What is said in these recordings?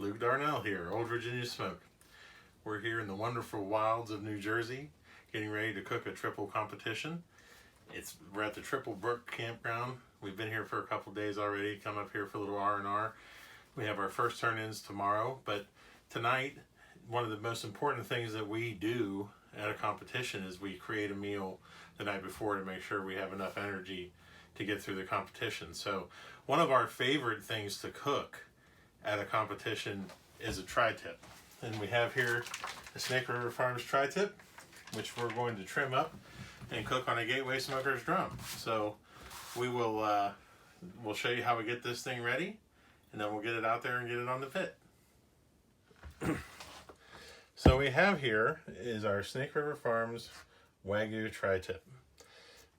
Luke Darnell here, Old Virginia Smoke. We're here in the wonderful wilds of New Jersey, getting ready to cook a triple competition. We're at the Triple Brook Campground. We've been here for a couple days already, come up here for a little R&R. We have our first turn-ins tomorrow, but tonight, one of the most important things that we do at a competition is we create a meal the night before to make sure we have enough energy to get through the competition. So one of our favorite things to cook at a competition is a tri-tip. And we have here the Snake River Farms tri-tip, which we're going to trim up and cook on a Gateway Smokers drum. So we'll show you how we get this thing ready, and then we'll get it out there and get it on the pit. So we have here is our Snake River Farms Wagyu tri-tip.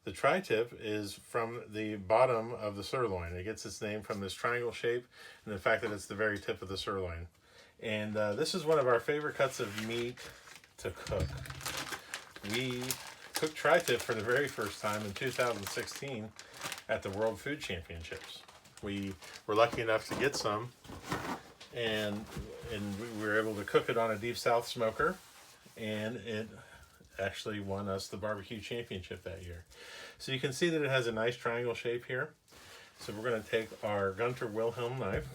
The tri-tip is from the bottom of the sirloin. It gets its name from this triangle shape and the fact that it's the very tip of the sirloin. And this is one of our favorite cuts of meat to cook. We cooked tri-tip for the very first time in 2016 at the World Food Championships. We were lucky enough to get some, and we were able to cook it on a Deep South smoker, and it actually won us the barbecue championship that year. So you can see that it has a nice triangle shape here. So we're going to take our Gunter Wilhelm knife.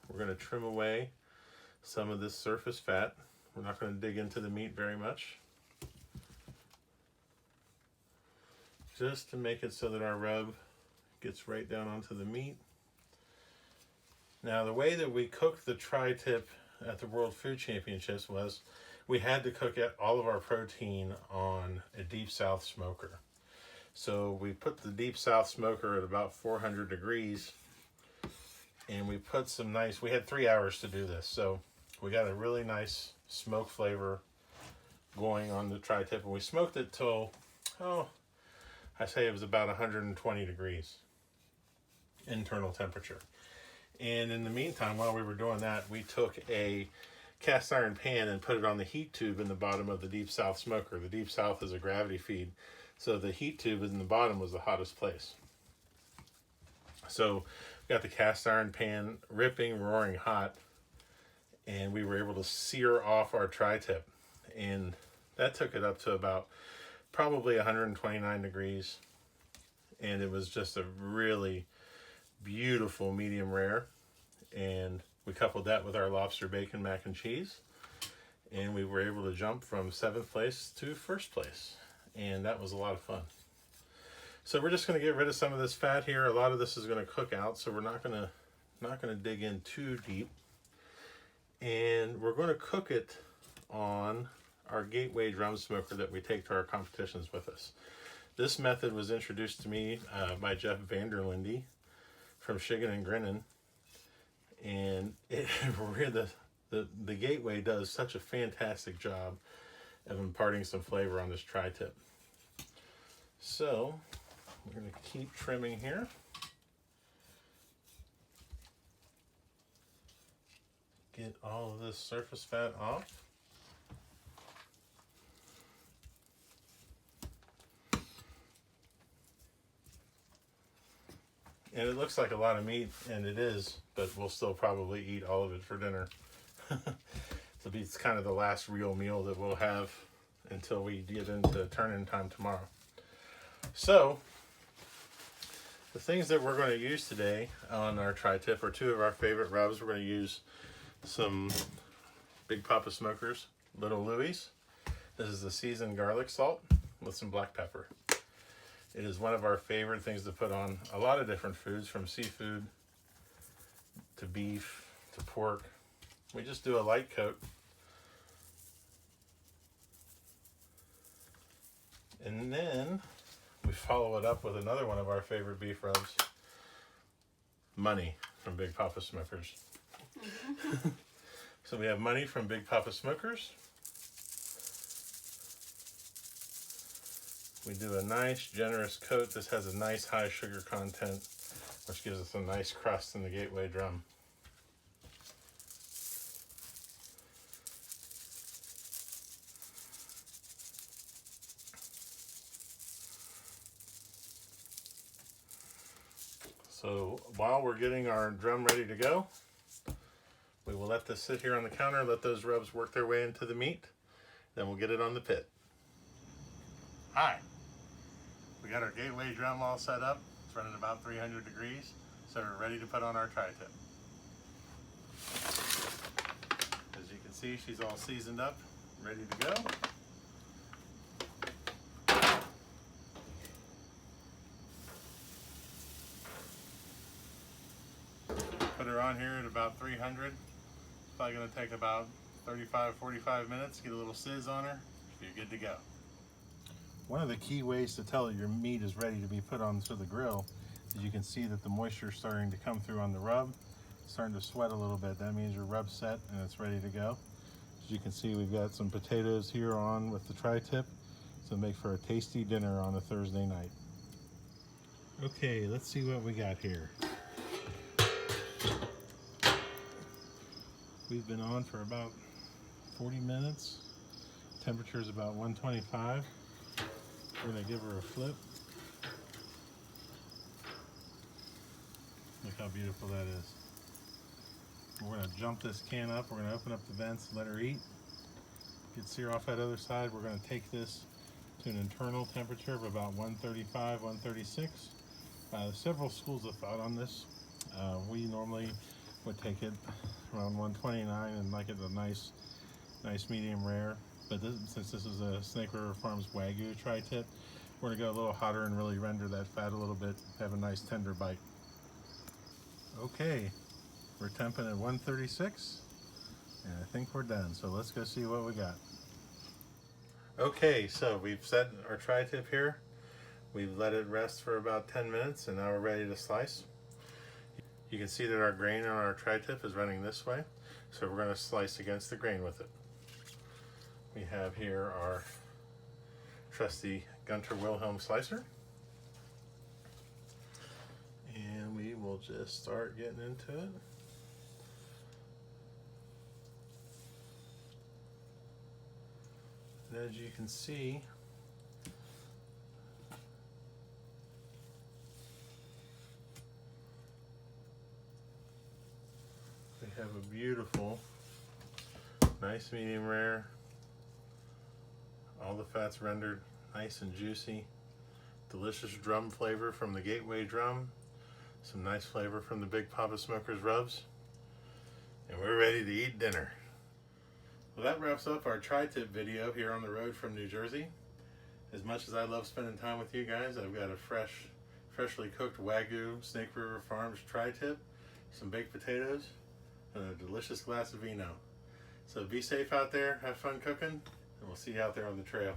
We're going to trim away some of this surface fat. We're not going to dig into the meat very much, just to make it so that our rub gets right down onto the meat. Now, the way that we cooked the tri-tip at the World Food Championships was we had to cook all of our protein on a Deep South smoker. So we put the Deep South smoker at about 400 degrees, and we put we had 3 hours to do this. So we got a really nice smoke flavor going on the tri-tip, and we smoked it till, I say it was about 120 degrees internal temperature. And in the meantime, while we were doing that, we took a cast iron pan and put it on the heat tube in the bottom of the Deep South smoker. The Deep South is a gravity feed, so the heat tube in the bottom was the hottest place. So we got the cast iron pan ripping, roaring hot, and we were able to sear off our tri-tip. And that took it up to about probably 129 degrees. And it was just a really beautiful medium rare. And we coupled that with our lobster bacon mac and cheese, and we were able to jump from 7th place to 1st place, and that was a lot of fun. So we're just going to get rid of some of this fat here. A lot of this is going to cook out, so we're not going to dig in too deep, and we're going to cook it on our Gateway drum smoker that we take to our competitions with us. This method was introduced to me by Jeff Vanderlinde from Shiggin and Grinnin'. And the Gateway does such a fantastic job of imparting some flavor on this tri-tip. So we're going to keep trimming here. Get all of this surface fat off. And it looks like a lot of meat, and it is, but we'll still probably eat all of it for dinner. It's kind of the last real meal that we'll have until we get into turn-in time tomorrow. So, the things that we're going to use today on our tri-tip are two of our favorite rubs. We're going to use some Big Papa Smokers Little Louie's. This is the seasoned garlic salt with some black pepper. It is one of our favorite things to put on a lot of different foods, from seafood to beef to pork. We just do a light coat. And then we follow it up with another one of our favorite beef rubs, Money from Big Papa Smokers. So we have Money from Big Papa Smokers. We do a nice generous coat. This has a nice high sugar content, which gives us a nice crust in the Gateway drum. So while we're getting our drum ready to go, We will let this sit here on the counter, let those rubs work their way into the meat, then we'll get it on the pit. Hi, we got our gateway drum all set up. It's running about 300 degrees, so we're ready to put on our tri-tip. As you can see, she's all seasoned up, ready to go. Put her on here at about 300. Probably going to take about 35-45 minutes, get a little sizz on her, you're good to go. One of the key ways to tell that your meat is ready to be put onto the grill is you can see that the moisture is starting to come through on the rub, starting to sweat a little bit. That means your rub's set and it's ready to go. As you can see, we've got some potatoes here on with the tri-tip, so make for a tasty dinner on a Thursday night. Okay, let's see what we got here. We've been on for about 40 minutes. Temperature is about 125. We're gonna give her a flip. Look how beautiful that is. We're gonna jump this can up. We're gonna open up the vents and let her eat. Get sear off that other side. We're gonna take this to an internal temperature of about 135, 136. There's several schools of thought on this. We normally would take it around 129 and like it a nice medium rare. But since this is a Snake River Farms Wagyu tri-tip, we're gonna go a little hotter and really render that fat a little bit, have a nice tender bite. Okay, we're temping at 136, and I think we're done. So let's go see what we got. Okay, so we've set our tri-tip here. We've let it rest for about 10 minutes, and now we're ready to slice. You can see that our grain on our tri-tip is running this way, so we're going to slice against the grain with it. We have here our trusty Gunter Wilhelm slicer, and we will just start getting into it. And as you can see, we have a beautiful, nice medium rare. All the fats rendered nice and juicy. Delicious drum flavor from the Gateway drum. Some nice flavor from the Big Papa Smokers rubs. And we're ready to eat dinner. Well, that wraps up our tri-tip video here on the road from New Jersey. As much as I love spending time with you guys, I've got a freshly cooked Wagyu Snake River Farms tri-tip, some baked potatoes, and a delicious glass of vino. So be safe out there, have fun cooking, and we'll see you out there on the trail.